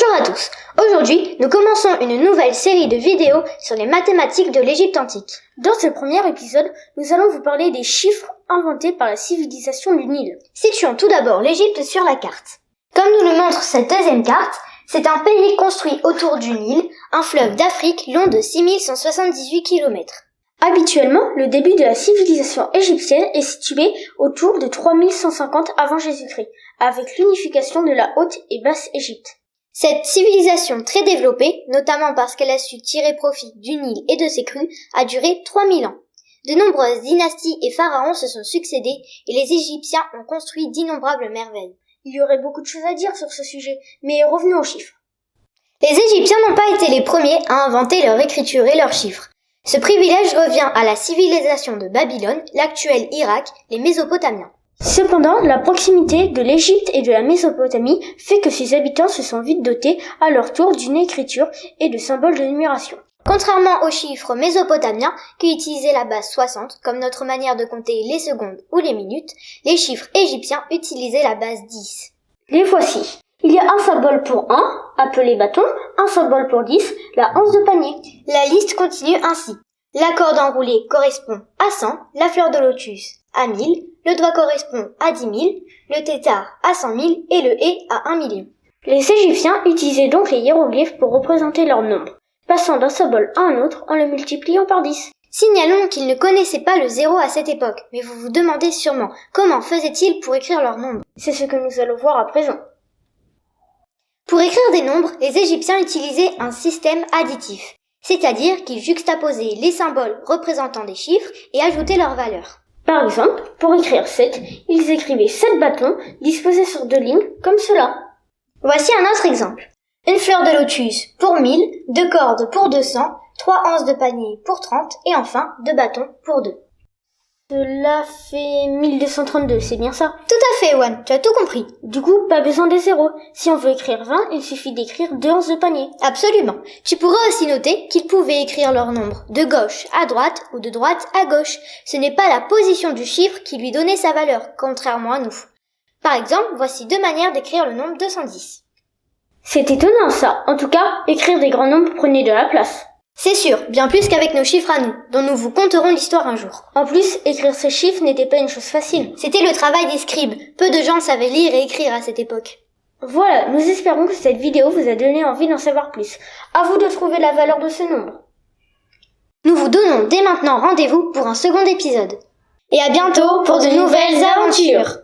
Bonjour à tous. Aujourd'hui, nous commençons une nouvelle série de vidéos sur les mathématiques de l'Égypte antique. Dans ce premier épisode, nous allons vous parler des chiffres inventés par la civilisation du Nil. Situons tout d'abord l'Égypte sur la carte. Comme nous le montre cette deuxième carte, c'est un pays construit autour du Nil, un fleuve d'Afrique long de 6178 km. Habituellement, le début de la civilisation égyptienne est situé autour de 3150 avant Jésus-Christ, avec l'unification de la Haute et Basse Égypte. Cette civilisation très développée, notamment parce qu'elle a su tirer profit du Nil et de ses crues, a duré 3000 ans. De nombreuses dynasties et pharaons se sont succédés et les Égyptiens ont construit d'innombrables merveilles. Il y aurait beaucoup de choses à dire sur ce sujet, mais revenons aux chiffres. Les Égyptiens n'ont pas été les premiers à inventer leur écriture et leurs chiffres. Ce privilège revient à la civilisation de Babylone, l'actuel Irak, les Mésopotamiens. Cependant, la proximité de l'Égypte et de la Mésopotamie fait que ses habitants se sont vite dotés à leur tour d'une écriture et de symboles de numération. Contrairement aux chiffres mésopotamiens qui utilisaient la base 60 comme notre manière de compter les secondes ou les minutes, les chiffres égyptiens utilisaient la base 10. Les voici. Il y a un symbole pour 1, appelé bâton, un symbole pour 10, la hanche de panier. La liste continue ainsi. La corde enroulée correspond à 100, la fleur de lotus à 1000, le doigt correspond à 10 000, le tétard à 100 000 et le hé à 1 million. Les Égyptiens utilisaient donc les hiéroglyphes pour représenter leur nombre, passant d'un symbole à un autre en le multipliant par 10. Signalons qu'ils ne connaissaient pas le zéro à cette époque, mais vous vous demandez sûrement comment faisaient-ils pour écrire leur nombre. C'est ce que nous allons voir à présent. Pour écrire des nombres, les Égyptiens utilisaient un système additif, c'est-à-dire qu'ils juxtaposaient les symboles représentant des chiffres et ajoutaient leurs valeurs. Par exemple, pour écrire 7, ils écrivaient 7 bâtons disposés sur 2 lignes, comme cela. Voici un autre exemple. Une fleur de lotus pour 1000, 2 cordes pour 200, 3 anses de panier pour 30 et enfin 2 bâtons pour 2. Cela fait 1232, c'est bien ça? Tout à fait, Juan, tu as tout compris. Du coup, pas besoin des zéros. Si on veut écrire 20, il suffit d'écrire 2 anses de panier. Absolument. Tu pourras aussi noter qu'ils pouvaient écrire leur nombre de gauche à droite ou de droite à gauche. Ce n'est pas la position du chiffre qui lui donnait sa valeur, contrairement à nous. Par exemple, voici 2 manières d'écrire le nombre 210. C'est étonnant ça. En tout cas, écrire des grands nombres prenait de la place. C'est sûr, bien plus qu'avec nos chiffres à nous, dont nous vous conterons l'histoire un jour. En plus, écrire ces chiffres n'était pas une chose facile. C'était le travail des scribes. Peu de gens savaient lire et écrire à cette époque. Voilà, nous espérons que cette vidéo vous a donné envie d'en savoir plus. À vous de trouver la valeur de ce nombre. Nous vous donnons dès maintenant rendez-vous pour un second épisode. Et à bientôt pour de nouvelles aventures!